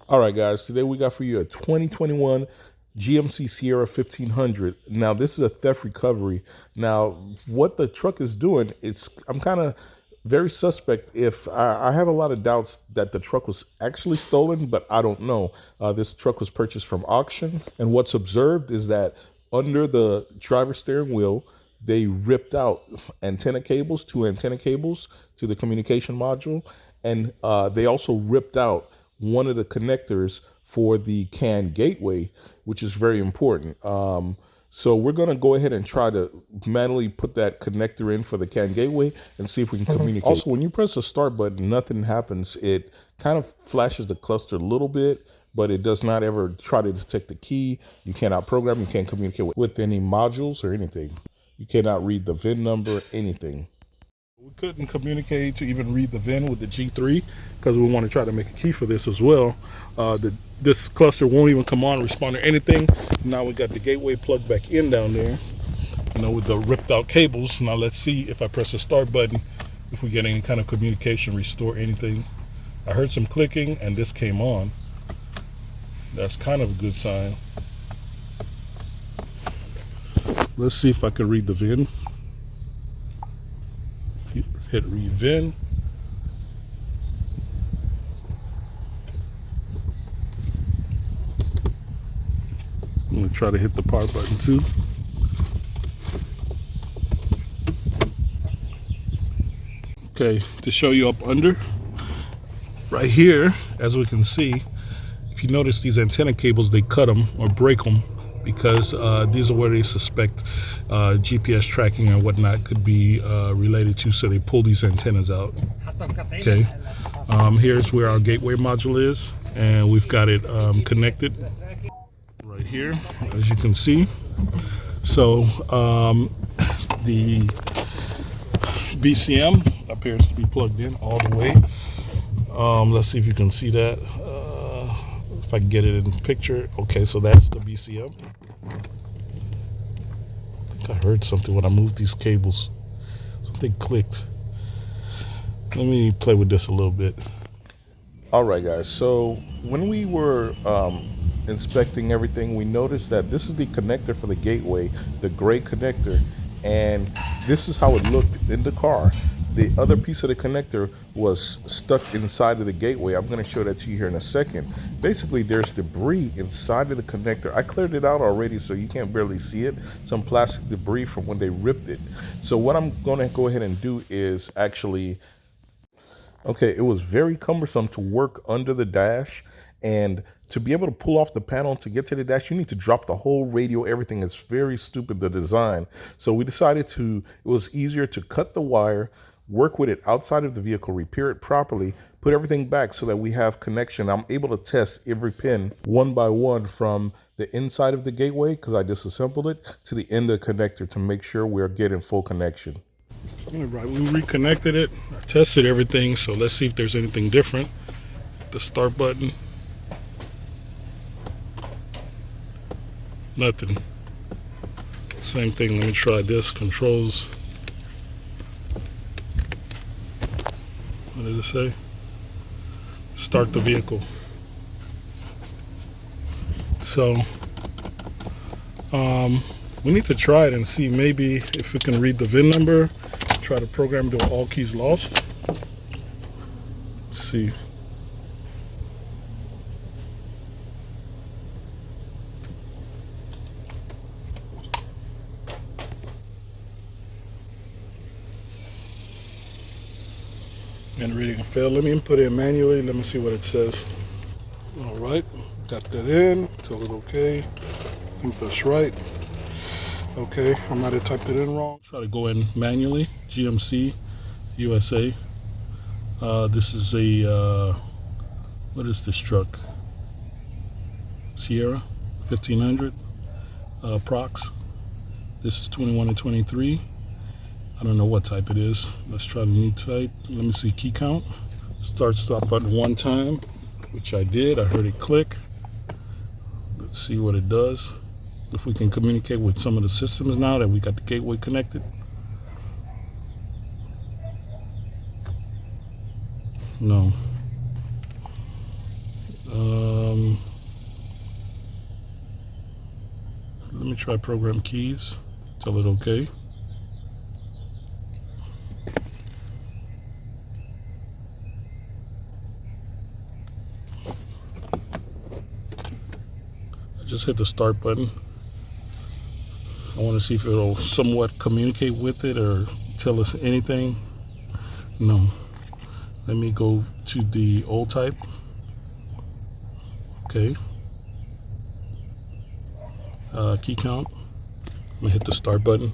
All right, guys, today we got for you a 2021 GMC Sierra 1500. Now, this is a theft recovery. Now, what the truck is doing, I'm kind of very suspect. If I have a lot of doubts that the truck was actually stolen, but I don't know. This truck was purchased from auction, and what's observed is that under the driver's steering wheel, they ripped out two antenna cables to the communication module, and they also ripped out one of the connectors for the CAN gateway, which is very important. So we're going to go ahead and try to manually put that connector in for the CAN gateway and see if we can communicate. Also, when you press the start button, nothing happens. It kind of flashes the cluster a little bit, but it does not ever try to detect the key. You cannot program, you can't communicate with any modules or anything. You cannot read the VIN number, anything. We couldn't communicate to even read the VIN with the G3 because we want to try to make a key for this as well. This cluster won't even come on, respond to anything. Now we got the gateway plugged back in down there, with the ripped out cables. Now let's see if I press the start button, if we get any kind of communication, restore anything. I heard some clicking and this came on. That's kind of a good sign. Let's see if I can read the VIN. Hit read VIN. I'm going to try to hit the power button too. Okay, to show you up under, right here, as we can see, if you notice these antenna cables, they cut them or break them because these are where they suspect GPS tracking and whatnot could be related to, so they pull these antennas out. Okay, here's where our gateway module is, and we've got it connected right here, as you can see. So the BCM appears to be plugged in all the way. Let's see if you can see that. If I can get it in the picture. Okay, so that's the BCM. I think I heard something when I moved these cables. Something clicked. Let me play with this a little bit. All right, guys. So when we were inspecting everything, we noticed that this is the connector for the gateway, the gray connector, and this is how it looked in the car. The other piece of the connector was stuck inside of the gateway. I'm going to show that to you here in a second. Basically, there's debris inside of the connector. I cleared it out already, so you can't barely see it. Some plastic debris from when they ripped it. So what I'm going to go ahead and do is actually, okay, it was very cumbersome to work under the dash, and to be able to pull off the panel to get to the dash, you need to drop the whole radio, everything. Is very stupid, the design. So we decided it was easier to cut the wire, work with it outside of the vehicle, repair it properly, put everything back so that we have connection. I'm able to test every pin one by one from the inside of the gateway, because I disassembled it, to the end of the connector to make sure we're getting full connection. All right, we reconnected it. I tested everything, so let's see if there's anything different. The start button. Nothing. Same thing. Let me try this. Controls. What does it say? Start the vehicle. So we need to try it and see maybe if we can read the VIN number. Try to program to all keys lost. Let's see. And reading failed. Let me input it manually. Let me see what it says. All right, got that in. Tell it okay. I think that's right. Okay, I might have typed it in wrong. Try to go in manually. GMC USA. This is a what is this truck? Sierra 1500 Prox. This is 21 and 23. I don't know what type it is. Let's try the new type. Let me see key count. Start stop button one time, which I did. I heard it click. Let's see what it does. If we can communicate with some of the systems now that we got the gateway connected. No. me try program keys. Tell it okay. I just hit the start button. I want to see if it'll somewhat communicate with it or tell us anything. No. Let me go to the old type. Okay. Key count. I'm gonna hit the start button.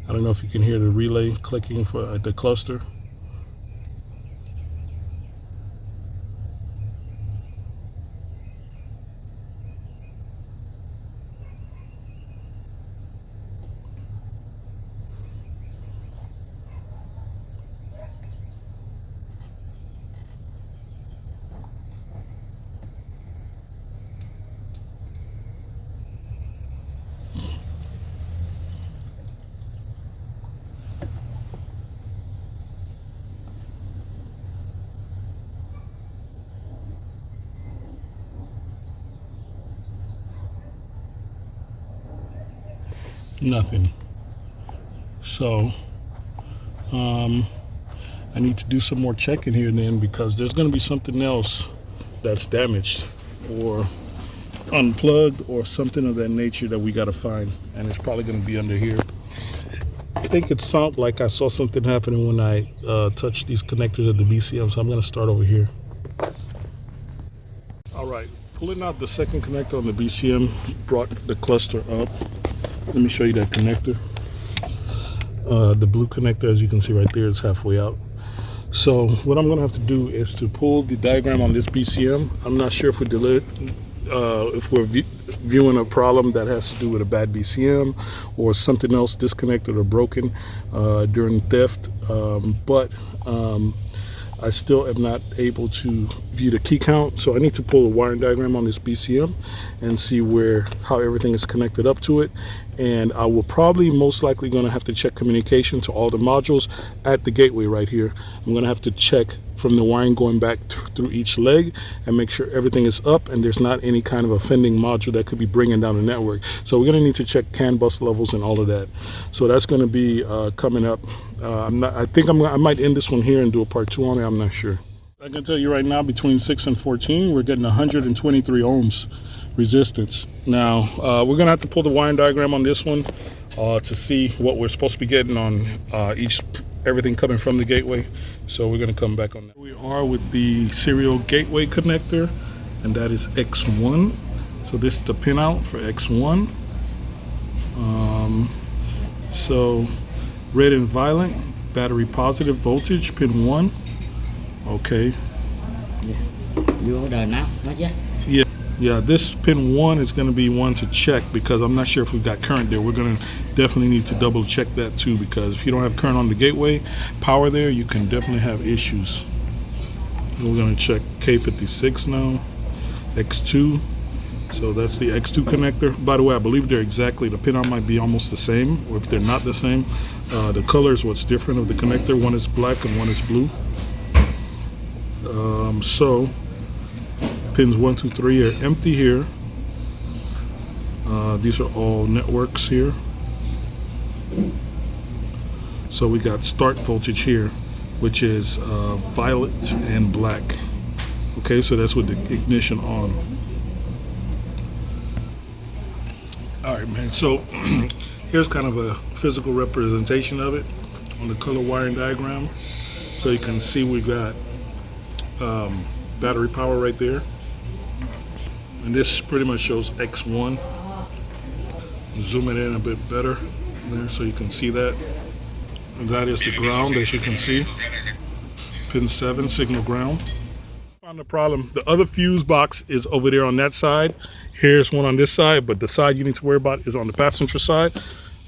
I don't know if you can hear the relay clicking for the cluster. Nothing. So I need to do some more checking here then, because there's going to be something else that's damaged or unplugged or something of that nature that we got to find, and it's probably going to be under here. I think it sounded like I saw something happening when I touched these connectors at the BCM, so I'm going to start over here. All right, pulling out the second connector on the BCM brought the cluster up. Let me show you that connector. The blue connector, as you can see right there, is halfway out. So what I'm going to have to do is to pull the diagram on this BCM. I'm not sure if we're viewing a problem that has to do with a bad BCM or something else disconnected or broken during theft, but I still am not able to view the key count, so I need to pull a wiring diagram on this BCM and see how everything is connected up to it. And I will probably most likely going to have to check communication to all the modules at the gateway right here. I'm going to have to check from the wiring going back through each leg and make sure everything is up and there's not any kind of offending module that could be bringing down the network. So we're going to need to check CAN bus levels and all of that. So that's going to be coming up. I think I might end this one here and do a part 2 on it. I'm not sure. I can tell you right now, between 6 and 14, we're getting 123 ohms resistance. Now we're going to have to pull the wiring diagram on this one to see what we're supposed to be getting on everything coming from the gateway. So we're going to come back on that. We are with the serial gateway connector, and that is X1. So this is the pin out for X1. So red and violet, battery positive voltage, pin 1. Okay. Yeah, this pin 1 is going to be one to check, because I'm not sure if we've got current there. We're going to definitely need to double check that too, because if you don't have current on the gateway power there, you can definitely have issues. We're going to check K56 now, X2. So that's the X2 connector. By the way, I believe they're exactly, the pin out might be almost the same, or if they're not the same, the color is what's different of the connector. One is black and one is blue. So pins 1, 2, 3 are empty here. These are all networks here. So we got start voltage here, which is violet and black. Okay, so that's with the ignition on. All right, man, so here's kind of a physical representation of it on the color wiring diagram. So you can see we got battery power right there. And this pretty much shows X1. Zoom it in a bit better there so you can see that. And that is the ground, as you can see. Pin 7, signal ground. Found the problem. The other fuse box is over there on that side. Here's one on this side, but the side you need to worry about is on the passenger side.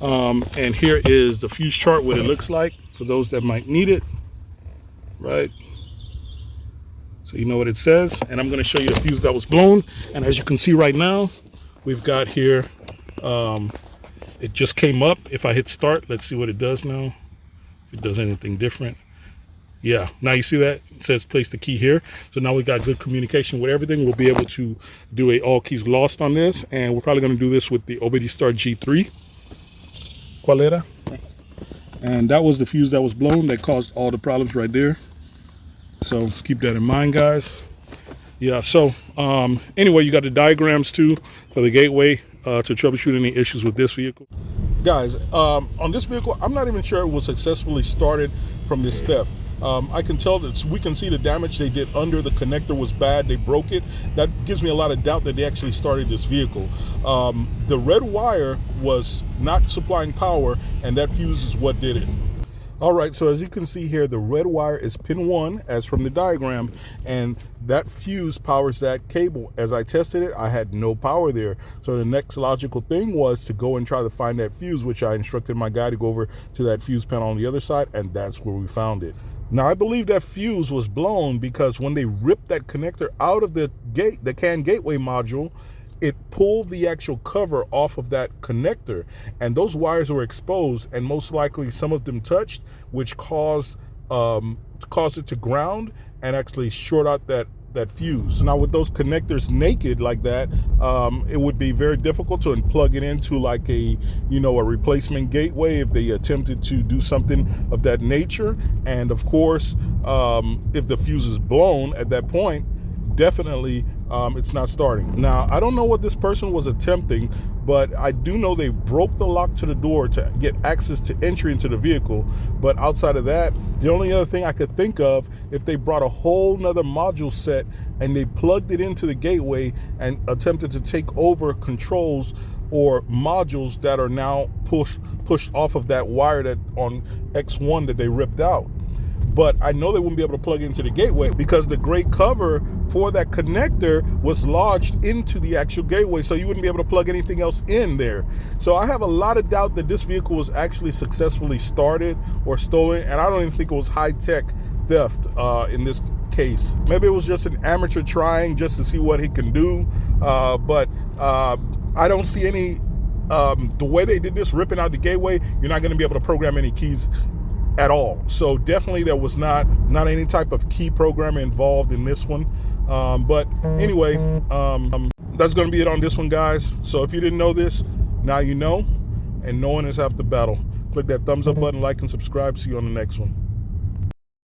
And here is the fuse chart, what it looks like for those that might need it. Right? So you know what it says. And I'm going to show you the fuse that was blown. And as you can see right now, we've got here, it just came up. If I hit start, let's see what it does now. If it does anything different. Yeah, now you see that it says place the key here. So now we got good communication with everything. We'll be able to do a all keys lost on this, and we're probably going to do this with the Obedi Star G3. ¿Cuál era? And that was the fuse that was blown that caused all the problems right there. So keep that in mind, guys. Yeah, so anyway, you got the diagrams too for the gateway to troubleshoot any issues with this vehicle. Guys, on this vehicle, I'm not even sure it was successfully started from this theft. I can tell that we can see the damage they did under the connector was bad. They broke it. That gives me a lot of doubt that they actually started this vehicle. The red wire was not supplying power, and that fuse is what did it. All right, so as you can see here, the red wire is pin 1, as from the diagram, and that fuse powers that cable. As I tested it, I had no power there. So the next logical thing was to go and try to find that fuse, which I instructed my guy to go over to that fuse panel on the other side, and that's where we found it. Now, I believe that fuse was blown because when they ripped that connector out of the CAN gateway module, it pulled the actual cover off of that connector, and those wires were exposed, and most likely some of them touched, which caused it to ground and actually short out that fuse. Now with those connectors naked like that, it would be very difficult to plug it into like a replacement gateway if they attempted to do something of that nature. And of course, if the fuse is blown at that point, definitely it's not starting. Now, I don't know what this person was attempting, but I do know they broke the lock to the door to get access to entry into the vehicle. But outside of that, the only other thing I could think of, if they brought a whole nother module set and they plugged it into the gateway and attempted to take over controls or modules that are now pushed off of that wire that on X1 that they ripped out. But I know they wouldn't be able to plug into the gateway because the gray cover for that connector was lodged into the actual gateway, so you wouldn't be able to plug anything else in there. So I have a lot of doubt that this vehicle was actually successfully started or stolen, and I don't even think it was high-tech theft in this case. Maybe it was just an amateur trying just to see what he can do, but I don't see any, the way they did this, ripping out the gateway, you're not going to be able to program any keys at all. So definitely there was not any type of key programming involved in this one. But anyway, that's going to be it on this one, guys. So if you didn't know this, now you know, and knowing is half the battle. Click that thumbs up button, like and subscribe. See you on the next one.